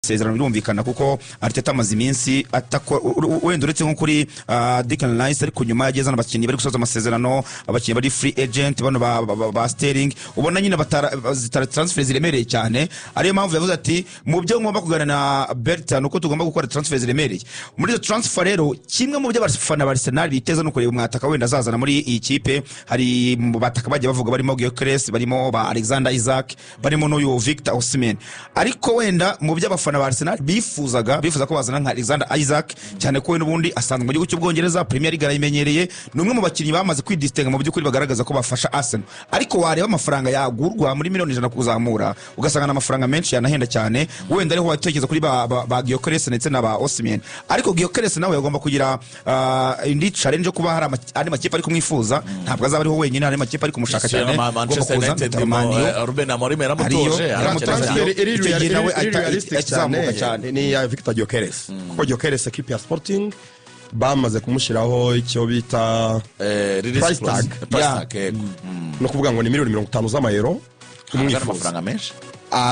amasezerano birumvikana kuko Arteta amaze iminsi wenda uretse nko kuri Declan Rice ariko nyuma yageze n'abakinnyi bari gusoza amasezerano, abakinnyi bari free agent bano ba Sterling, ubona nyine zitara transfer ziremereye cyane. Ariyo mpamvu yavuze ati mu byo ngomba kugana na Bertrand uko tugomba gukora transfer ziremereye. Muri izo transfer rero kimwe mu byo abafana ba Arsenal biteza no kureba umwataka wenda azazana muri iyi kipe, hari mu bataka bagiye bavuga barimo Gyökeres, barimo ba Alexander Isaac, barimo n'uyu Victor Osimhen. Ariko wenda mu byo abafana ba Arsenal bifuza ko bazana nka Alexander Isaac cyane ko we n'ubundi asanzwe mu gihugu cy'Ubwongereza, Premier League arayimenyereye, ni umwe mu bakinnyi bamaze kwidistinga mu by'ukuri bagaragaza ko bafasha Arsenal. Ariko wareba amafaranga yagurwa muri miliyoni 100 kuzamura ugasanga n'amafaranga menshi yanahenda cyane, wenda ariho watekereza kuri ba Gyökeres ndetse na ba Osimhen. Ariko Gyökeres nawe yagomba kugira indi challenge yo kuba hari makipe ari kumwifuza, ntabwo azaba ariho wenyine, hari makipe ari kumushaka cyane. Manchester United Ruben Amorim yaramutoje, realistic cyane ni ya Victor Gyökeres. Kuko Gyökeres equipe ya Sporting bamaze kumushyiraho icyo bita price tag. No kuvuga ngo ni miliyoni 50 z'amayero kumwifuza amafaranga menshi.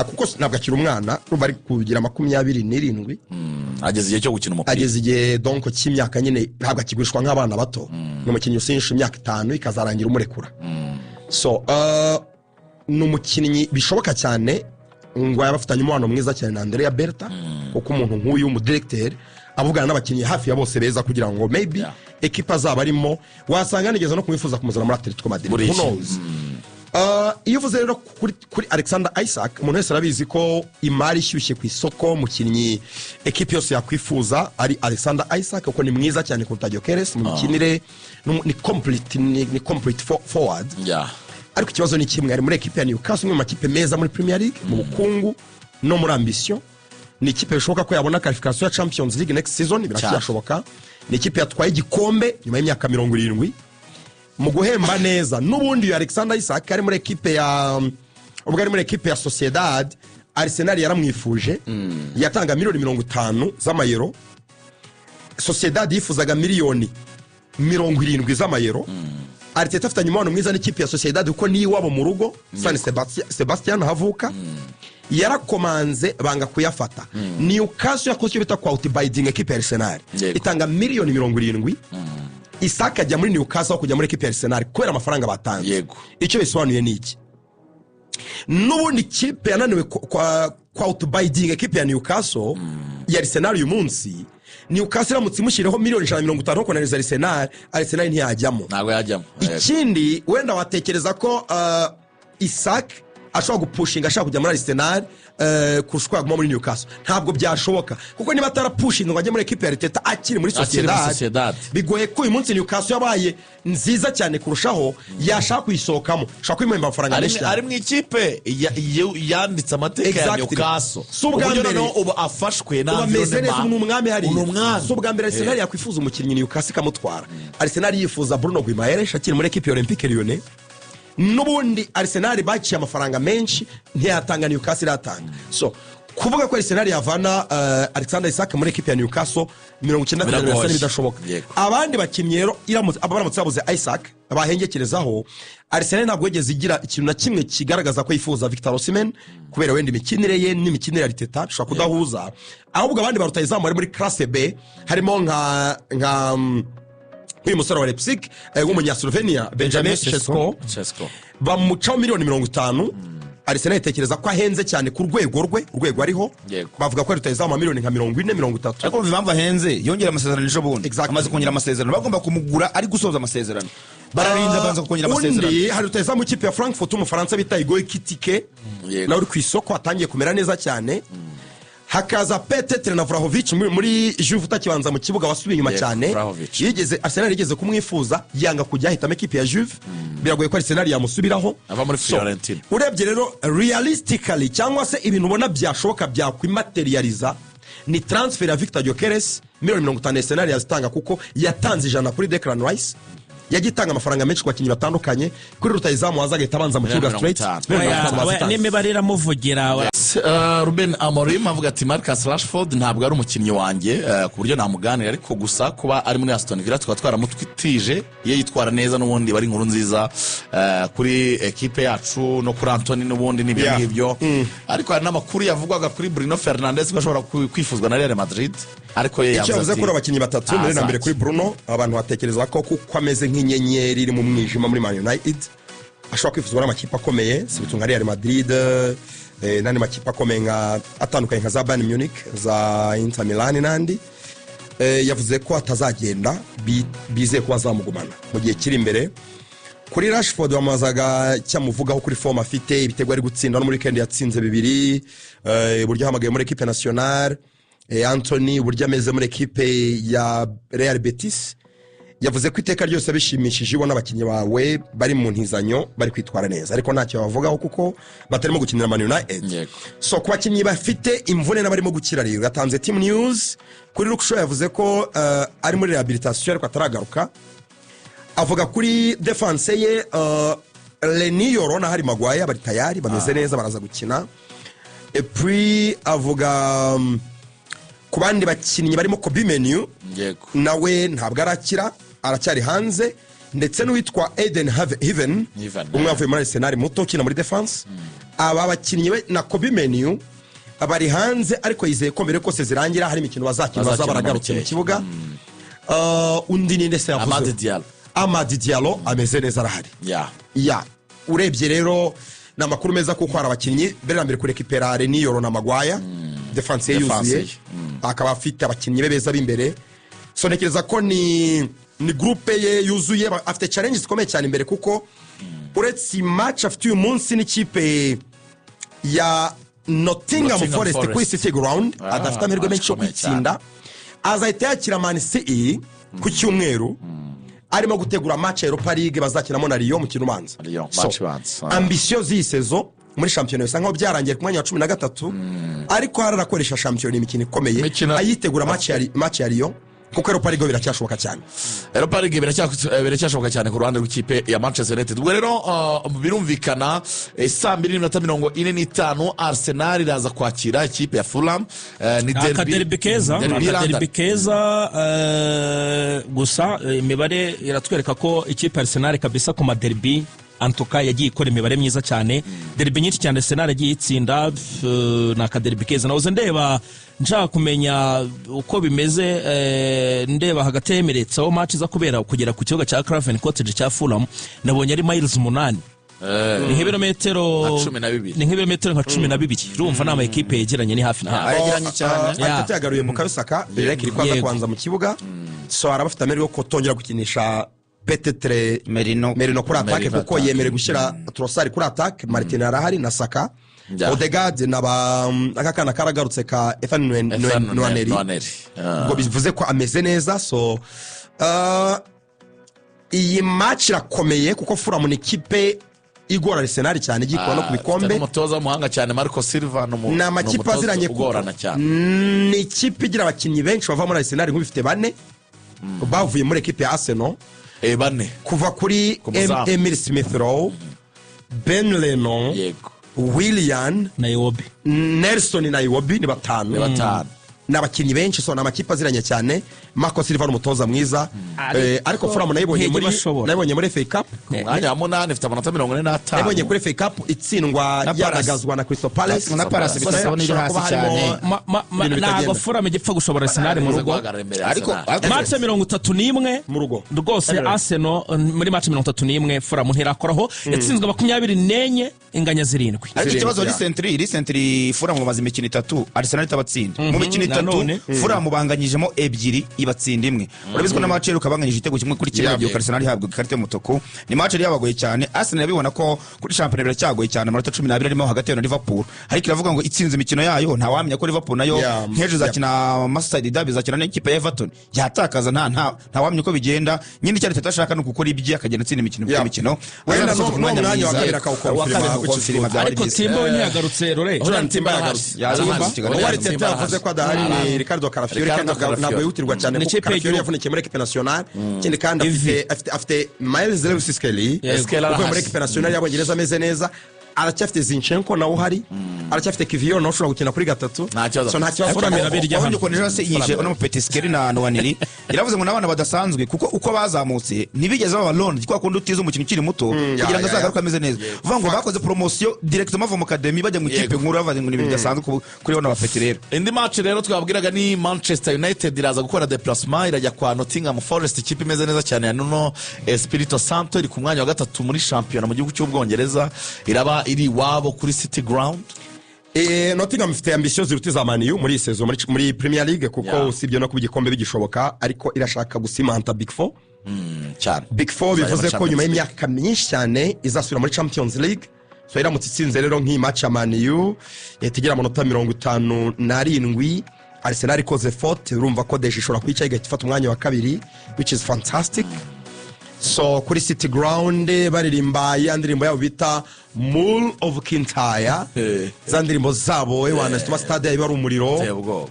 Kuko ntabwo akiri umwana, bari kugira 27 ageze igihe cyo gukina umupira, ageze igihe donc cy'imyaka nyine ntabwo akigurishwa nk'abana bato. N'umukinnyi usinyisha imyaka 5 ikazarangira umurekura. So n'umukinnyi bishoboka cyane ngo yabafitanye umubano mwiza cyane na Andrea Berta, kuko umuntu nk'uyu mu directeur avugana n'abakinnyi hafi ya bose beza kugira ngo maybe equipe azaba arimo wasanga nigeze no kumwifuza kumuzana muri Atletico Madrid. Who knows? Iyo uvuze rero kuri Alexander Isaac, umuntu wese arabizi ko imari ishyushye ku isoko mukinnyi equipe yose yakwifuza ari Alexander Isaac, kuko ni mwiza cyane kuruta Gyökeres mu mikinire, ni complete forward. Ariko ikibazo ni kimwe, ari muri equipe ya Newcastle, mu makipe meza muri Premier League mu bukungu no muri ambition. Ni ikipe bishoboka ko yabona qualification ya Champions League next season, biracyashoboka. Ni ikipe yatwaye igikombe nyuma y'imyaka 70 mu guhemba neza. N'ubundi Alexander Isaac ari muri equipe ya Sociedad, Arsenal yaramwifuje, yatanga miliyoni 50 z'amayero. Sociedad yifuzaga miliyoni 70 z'amayero. Arteta afitanye umubano mwiza n'ikipe ya Sociedad kuko ni iwabo mu rugo, San Sebastian havuka. Yarakomanze banga kuyafata. Newcastle yakoze icyo bita outbidding equipe ya Arsenal, itanga miliyoni 70. Isaac ajya muri Newcastle kujya muri equipe ya Arsenal kubera amafaranga batanze. Icyo bisobanuye ni iki? N'ubundi kipe yananiwe outbidding equipe ya Newcastle ya Arsenal uyu munsi. Newcastle iramutse imushyirireho miliyoni 150 ko na Arsenal ntiyajyamo. Ntabwo yajyamo. Ikindi wenda watekereza ko Isaac ashobora gupushinga ashaka kujya muri Arsenal kushwa guma muri Newcastle. Ntabwo byashoboka kuko niba atarapushinga ngo ajye muri equipe ya Arteta akiri muri Sociedad, bigoye ko uyu munsi Newcastle yabaye nziza cyane kurushaho, yashaka kuyisokamo, shaka kwimemba amafaranga menshi. Ari mu ikipe yanditse amateka ya Newcastle. Subwambere no uba afashwe na umwami hari. Subwambere Arsenal yakwifuza umukinnyi Newcastle kamutwara. Arsenal yifuza Bruno Guimaraes akiri muri equipe ya Olympique Lyonnais. N'ubundi Arsenal baciye amafaranga menshi ntiyatanga, Newcastle atanga. So kuvuga ko Arsenal yavana Alexander Isaac muri equipe ya Newcastle 90% bidashoboka. Abandi bakinnyi rero abaramutse babuze Isaac bahengekerezaho, Arsenal ntabwo yigeze igira ikintu na kimwe kigaragaza ko yifuza Victor Osimhen kubera wenda imikinire ye n'imikinire ya Arteta bishobora kudahuza. Ahubwo abandi barutayizamu muri classe B harimo nka uyu musore wa Leipzig w'umunya-Slovenia Benjamin Sesko bamucaho miliyoni 50. Arsenal itekereza ko ahenze cyane ku urwego ariho. Bavuga ko rutayizamu miliyoni nka 40-30. Ariko impamvu ahenze yongera amasezerano ejo bundi, amaze kongera amasezerano, bagomba kumugura ari gusoza amasezerano, bararinda banza kongera amasezerano. Undi hari rutayizamu ikipe ya Frankfurt umufaransa bita Igor Kitike, nawe uri ku isoko atangiye kumera neza cyane. Hakaza Petr Navrahovic muri Juve utakibanza mu kibuga wasubiye inyuma cyane. Arsenal yigeze kumwifuza yanga kujya ahitamo equipe ya Juve, biragoye ko Arsenal yamusubiraho ava muri Fiorentina. Urebye rero realistically cyangwa se ibintu ubona byashoboka byakwimaterializa ni transfer ya Victor Gyökeres miliyoni 50 Arsenal yazitanga kuko yatanze 100 kuri Declan Rice, yagitanga amafaranga menshi kwa kinyi batandukanye kuri rutayizamu wazaga itabanza mu kibuga straight. N'imibare iramuvugira. yes Ruben Amorim avuga ati Marcus Rashford ntabwo ari umukinnyi wanjye ku buryo namuganira ariko gusa kuba ari muri Aston Villa tukaba twaramutwitije iyo yitwara neza n'ubundi bari inkuru nziza kuri ekipe yacu no kuri Anthony n'ubundi n'ibyo ngibyo ariko hari n'amakuru yavugwaga kuri Bruno Fernandes ko ashobora kwifuzwa na Real Madrid ariko ye yavuze ko abakinnyi batatu mbere na mbere kuri Bruno abantu batekereza ko kuko ameze nk'inyenyeri iri mu mwijima muri Man United ashobora kwifuzwa n'amakipe akomeye sibitunga Real Madrid nandi makipe akomeye nka atandukanye nka za Bayern Munich za Inter Milan nandi yavuze ko atazagenda bize ko bazamugumana mu gihe kiri imbere kuri Rashford bamazaga cyamuvugaho kuri form afite ibitego ari gutsinda no muri weekend yatsinze 2 buryo hamagaye muri equipe nationale Anthony buryo ameze muri equipe ya Real Betis yavuze ko iteka ryose bishimishije ibona abakinnyi bawe bari mu ntizanyo bari kwitwara neza ariko ntacyo bavugaho kuko batarimo gukinira Man United so ku bakinnyi bafite imvune n'abarimo gukira rero gatanze team news kuri Luke Shaw yavuze ko ari muri rehabilitation ariko ataragaruka avuga kuri defense ye Leniyo Rona hari Maguire bari tayari bameze neza baraza gukina et puis avuga ku bandi bakinnyi barimo Kobe Menu nawe ntabwo arakira aracyari hanze ndetse n'uwitwa Eden Heaven umwe avuye muri Arsenal muto kina muri defense aba bakinnyi na Kobe Menu abari hanze ariko yizeye ko mbere kose zirangira hari imikino bazakina bazabaragarutse mu kibuga undi ni ndetse yavuze Amad Diallo ameze neza arahari urebye rero namakuru meza kuko hari abakinnyi mbere na mbere kuri ekipera Leniyo na Maguire defense yuzuye akaba afite abakinnyi beza b'imbere so nekereza ko ni groupe ye yuzuye afite challenges zikomeye cyane imbere kuko uretse match afite uyu munsi n'ikipe ya Nottingham Forest kuri City Ground adafite amahirwe menshi yo kwitsinda azahita yakira Man City ku cyumweru arimo gutegura match ya Europa League bazakinamo na Lyon mu kinumanza ambitious iyi saison muri championnat bisa nkaho byarangiye ku mwanya wa 13 ariko hararakoresha championnat imikino ikomeye ayitegura match ya Lyon kuko Europa League biracyashoboka cyane Europa League biracyashoboka cyane ku ruhande rw'ikipe ya Manchester United ubwo rero birumvikana 2:45 Arsenal iraza kwakira ikipe ya Fulham ni derby keza gusa imibare iratwereka ko ikipe Arsenal kabisa ku maderby Antoka yagiye ikora imibare myiza cyane derby nyinshi cyane Arsenal yagiye itsinda na kaderby keza nazo ndeba nshaka kumenya uko bimeze ndeba hagati y'Emirates aho match za kubera kugera ku kibuga cya Craven Cottage cya Fulham nabonye ari miles 8 ni nk'ibirometero nka 12 urumva nama equipe yegeranye ni hafi na hafi yegeranye cyane ariko yagaruye mu Kabisaka Derek iri kwaza kwanza mu kibuga so arabafite ameri yo kotongera gukinisha Petetre Merino kuri attaque kuko yemere gushyira Trossard kuri attaque Martin arahari na Saka Odegaard akakana karagarutse ka Ethan Nwaneri ngo bivuze ko ameze neza so iyi match irakomeye kuko Fulham ni ikipe igora Arsenal cyane gikora no kubikombe umutoza muhanga cyane Marco Silva na makipe aziranye kugorana cyane ni ikipe igira abakinnyi benshi bava muri Arsenal nk'ubifite bane bavuye muri equipe ya Arsenal bane kuva kuri Emil Smith Rowe Ben Leno Willian Nelson Nairobi ni batanu n'abakinnyi benshi so n'amakipe aziranye cyane Marco Silva n'umutoza mwiza ariko Fulham nayibonye muri FA Cup mwanya wa 8 ifite amanota 45 nayibonye kuri FA Cup itsindwa yaragazwa na Crystal Palace na Palace bitasabona iri hasi cyane ntabwo Fulham igipfa gushobora Arsenal mu rugo ariko match 31 mu rugo rwose Arsenal muri match 31 Fulham ntirakoraho yatsinzwe 24 inganya 7 ariko ikibazo recently Fulham bamaze imikino 3 Arsenal itabatsinda mu mikino 3 Fulham banganyijemo 2 ibatsinda imwe urabizwa na match ruka banganyije igitego kimwe kuri kimwe byo Arsenal ihabwa ikarita y'umutuku ni match yabagoye cyane Arsenal yabibona ko kuri championnat biracyagoye cyane amanota 12 arimo hagati ya Liverpool ariko iravuga ngo itsinze imikino yayo nta wamenya ko Liverpool nayo nkeje zakina Merseyside derby zakina n'ikipe ya Everton yatakaza nta wamenya ko bigenda nyine cyane tatashaka no gukora ibyi akagenda atsinda imikino wenda no mwanya wa kabira confirma ariko Timbo ntiyagarutse Rore Timbo yagarutse wari Teta yavuze ko adahari ni Ricardo Carafiori ntabwo yutirwa cyane kuko Carafiori yavunikiye muri equipe nationale kindi kandi afite Miles Lewis Skelly uvuye muri equipe nationale y'Abongereza ameze neza aracyafite Zinchenko nawe uhari aracyafite Kivior nawe ushobora gukina kuri gatatu Nta kibazo. So nta kibazo Fulham irabirya hano. uko nje yije no Petiskeri na Nwaniri yaravuze ngo nabana badasanzwe kuko uko bazamutse ntibigeze baba Londres kwa kundi utiza umukino ukiri muto kugira ngo azagaruke ameze neza vuga ngo bakoze promotion directement mu academy bajya mu kipe nkuru bavuze ngo nibiri dasanzwe kuri bona bafete rero indi match rero twabwiraga ni Manchester United iraza gukora déplacement irajya kwa Nottingham Forest ikipe imeze neza cyane ya Nuno Espirito Santo iri ku mwanya wa gatatu muri championnat mu gihugu cy'Ubwongereza iraba iri wabo kuri City Ground. Nottingham ifite ambition ziruta za Man U muri iyi season muri Premier League kuko Yeah. usibye no kubigikombe bigishoboka ariko irashaka gusimanta Big Four. Cyane Big Four bivuze ko nyuma y'imyaka myinshi cyane izasubira muri Champions League. So iramutse itsinze rero nk'iyi match ya Man U yatigira amanota 57 Arsenal ikoze faute urumva ko deje ishobora kwica igafata umwanya wa kabiri which is fantastic. So kuri City Ground baririmba ya ndirimbo yabo bita Mall of Kintyre za ndirimbo zabo wana zituma stade yayo ari umuriro ubwo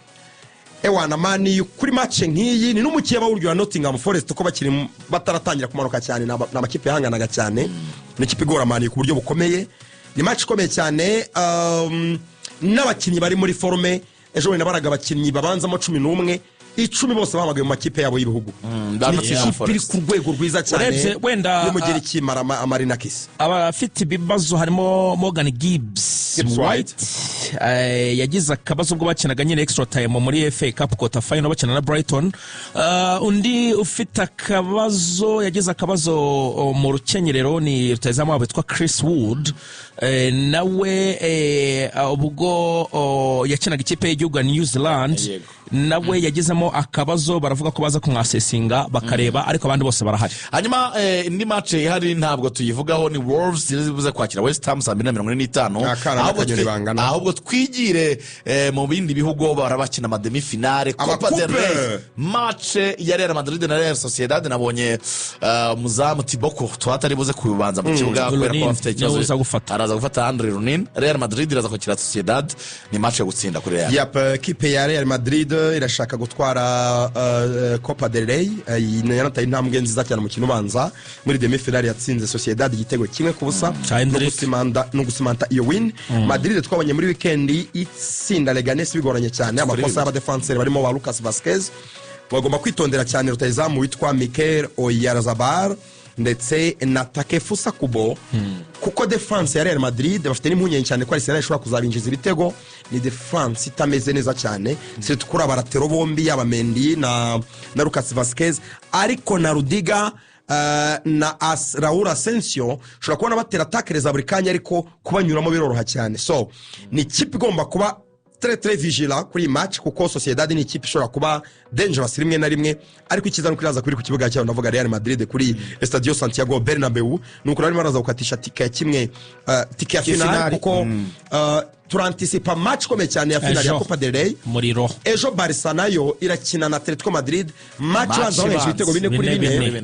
ewana mani kuri match nk'iyi ni n'umukiye bawuryo wa Nottingham Forest ko bakiri bataratangira kumanuka cyane n'amakipe yahanganaga cyane n'ikipe igora mani ku buryo bukomeye ni match ikomeye cyane n'abakinnyi bari muri forme ejo wenda baraga abakinnyi babanzamo 11 icumi bose bahamagaye mu makipe yabo y'ibihugu iri ku rwego rwiza cyane yo mugira ikimara Marinakis abafite ibibazo harimo Morgan Gibbs White yagize akabazo ubwo bakinaga nyine extra time muri FA Cup quarter final bakina na Brighton undi ufite akabazo yagize akabazo mu rukenyerero ni rutazamu wabo witwa Chris Wood nawe ubwo yakinaga ikipe y'igihugu ya New Zealand nawe yagizemo akabazo baravuga ko baza kumwasesinga bakareba ariko abandi bose barahari. Hanyuma indi match ihari ntabwo tuyivugaho ni Wolves zibuze kwakira West Ham 2:45 ahubwo twigire mu bindi bihugu barabakina ama demi finale Copa del Rey match ya Real Madrid na Real Sociedad nabonye muzamu Thibaut Courtois atari buze kubanza mu kibuga kubera ko afite ikibazo araza gufata Andre Lunin. Real Madrid iraza kwakira Sociedad ni match yo gutsinda kuri Real. Yep, kipe ya Real Madrid irashaka gutwara Copa del Rey yanataye intambwe nziza cyane mu kintu banza muri demi finale yatsinze Sociedad igitego kimwe ku busa no gusimanta iyo win. Madrid twabonye muri weekend itsinda Leganes bigoranye cyane amakosa y'aba defenseur barimo ba Lucas Vazquez bagomba kwitondera cyane rutayizamu witwa Mikel Oyarzabal ndetse na Takefusa Kubo kuko defense ya Real Madrid bafite n'impunyenye cyane ko Arsenal ishobora kuzabinjiza ibitego ni defense itameze neza cyane se tukura baratero bombi yaba Mendy na Lucas Vazquez ariko na Rudiga na Raul Asensio ushobora kubona batera takereza buri kanya ariko kubanyuramo biroroha cyane. So ni ikipe igomba kuba très vigilant kuri match kuko Sociedad ni ikipe ishobora kuba dangerous rimwe na rimwe ariko ikizana kwiraza kuri ku kibuga cyaho ndavuga Real Madrid kuri Estadio Santiago Bernabeu nuko rari baraza gukatisha tike ya kimwe tike ya final kuko turanticipa match komeye cyane ya final ya Copa del Rey muriro ejo Barca nayo irakina na Atletico Madrid match banza ibitego 4-4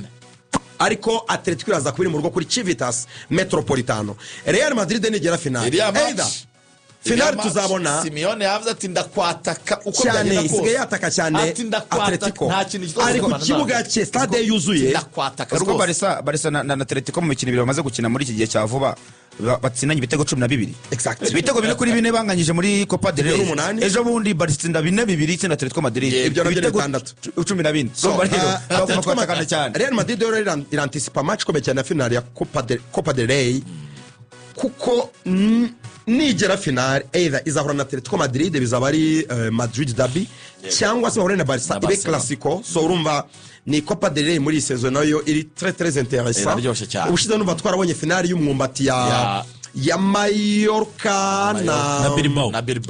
ariko Atletico iraza kubiri mu rugo kuri Civitas Metropolitano. Real Madrid nigera final final tuzabona Simeone yavuze ati ndakwataka uko byagenda ko yataka cyane Atletico ariko kibuga cye stade yuzuye ndakwataka rwo Barca na Atletico mu mikino ibiri bamaze gukina muri iki gihe cya vuba batsinanye ibitego 12 exactly ibitego 4-4 banganyije muri Copa del Rey ejo bundi Barca itsinda 4-2 itsinda Atletico Madrid ibitego 12 so rero kwataka cyane Real Madrid iranticipa match komeye cyane ya final ya Copa del Rey kuko nigera final either izahura na Atletico Madrid bizaba ari Madrid derby cyangwa se bahura na Barca ibe classico. So urumva ni Copa del Rey muri saison nayo iri très intéressant ubushize numva twarabonye final y'umwumbati ya Mallorca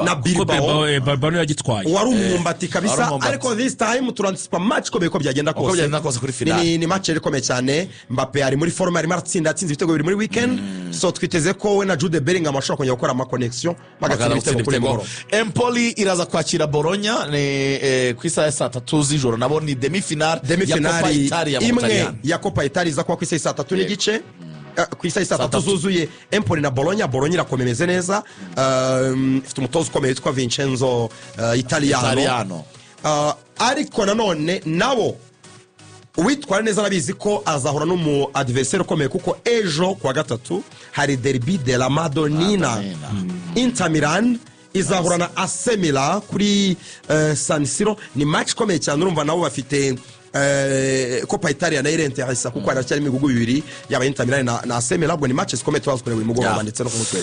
na Bilbao yagitwaye wari umwumbati kabisa ariko this time turanticipa match ko byagenda kose kuri final ni match ikomeye cyane. Mbappe ari muri forme ari atsinze ibitego biri muri weekend so twiteze ko we na Jude Bellingham ashobora kongera gukora ama connection bagatsinda ibitego kuri mugoro. Empoli iraza kwakira Bologna ni ku isaha ya 3 z'ijoro nabo ni demi final ya Copa Italia imwe ya Copa Italia iza kwa ku isaha ya 3 n'igice ku isaha ya 3 zuzuye. Empoli na Bologna irakomemeze neza ifite umutozo ukomeye witwa Vincenzo Italiano ariko nanone nabo uwitwara neza arabizi ko azahura n'umu adversaire ukomeye kuko ejo kuwa gatatu hari derby de la Madonnina. Inter Milan izahura na AC Milan kuri San Siro. Ni match ikomeye cyane, urumva nabo bafite Copa Italia na Interesa kuko haracyari imigugu bibiri yaba Inter Milan na AC Milan. Ubwo ni match ikomeye twazukore buri mugoroba ndetse no ku mutwe.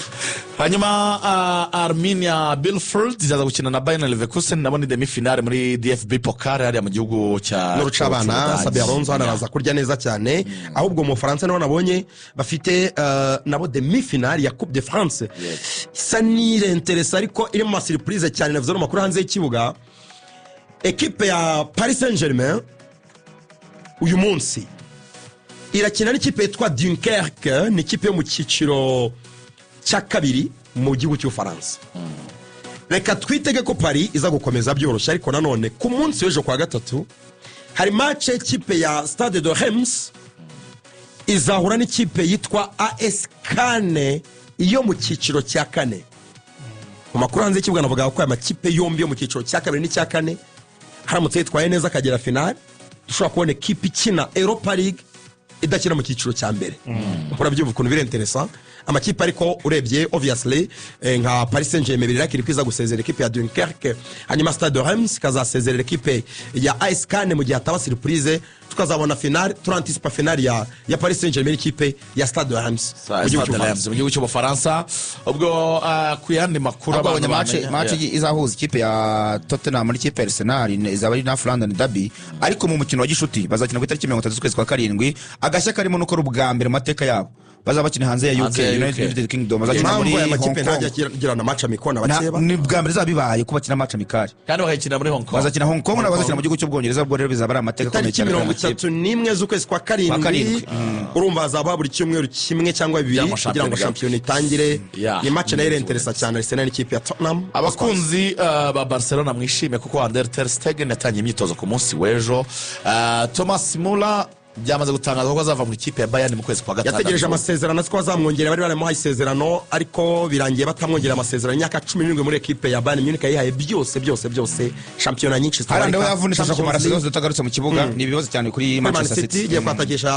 Hanyuma Arminia Bielefeld izaza gukina na Bayern Leverkusen, nabo ni demi finale muri DFB Pokal hariya mu gihugu cya n'urucabana. Sabi Alonso araza kurya neza cyane. Ahubwo mu Faransa nabo nabonye bafite nabo demi finale ya Coupe de France. Isa ni Interesa ariko iri mu surprise cyane, navuze no makuru hanze y'ikibuga. Equipe ya Paris Saint-Germain uyu munsi irakina n'ikipe yitwa Dunkerque, ni ikipe yo mu cyiciro cya kabiri mu gihugu cy'Ufaransa. Reka twitege ko Paris iza gukomeza byoroshye, ariko nanone ku munsi w'ejo kwa gatatu hari match y'ikipe ya Stade de Reims izahura n'ikipe yitwa AS Cannes iyo mu cyiciro cya kane. Mu makuru hanze y'ikibuga navuga ko aya makipe yombi yo mu cyiciro cya kabiri n'icya kane haramutse yitwaye neza akagera finale, dushobora kubona ekipe ikina Europa League idakina mu cyiciro cya mbere. Urabyumva ukuntu biri interessant amakipe, ariko urebye obviously nka Paris Saint-Germain birakiri kwiza gusezera ekipe ya Dunkerque, hanyuma Stade de Reims kazasezerera ekipe ya AS Cannes mu gihe ataba surprise tukazabona finale, turanticipa finale ya Paris Saint-Germain ekipe ya Stade de Reims mu gihugu cy'Ubufaransa. Ubwo ku yandi makuru abonye match izahuza ikipe ya Tottenham n'ikipe ya Arsenal izaba ari na London derby, ariko mu mukino wa gishuti bazakina ku itariki 30 z'ukwezi kwa karindwi. Agashya karimo nuko ubwa mbere mateka yabo bazaba bakina hanze ya UK, United Kingdom, bazakina muri Hong Kong. Ntajya gira na match amikona bakeba ni bwa mbere zabibaye kuba bakina match amikari, kandi bakina muri Hong Kong, bazakina Hong Kong na bazakina mu gihugu cy'Ubwongereza. Ubwo rero bizaba ari amateka akomeye cyane. 31 z'ukwezi kwa karindwi urumva azaba buri cyumweru kimwe cyangwa bibiri kugira ngo shampiyona itangire. Ni match nayo interesa cyane Arsenal n'ikipe ya Tottenham. Abakunzi ba Barcelona mwishime kuko Ander ter Stegen yatangiye imyitozo ku munsi w'ejo. Thomas Müller byamaze gutangaza ko azava mu ikipe ya Bayern mu kwezi kwa gatandatu. Yategereje amasezerano ko azamwongerera, bari baramuhaye isezerano ariko birangiye batamwongerera amasezerano y'imyaka 17 muri ekipe ya Bayern Munich. Yayihaye byose shampiyona nyinshi zitari. Harande we yavunisha ku marasiro zitagarutse mu kibuga. Ni ibibazo cyane kuri Manchester City. Igiye kwatakisha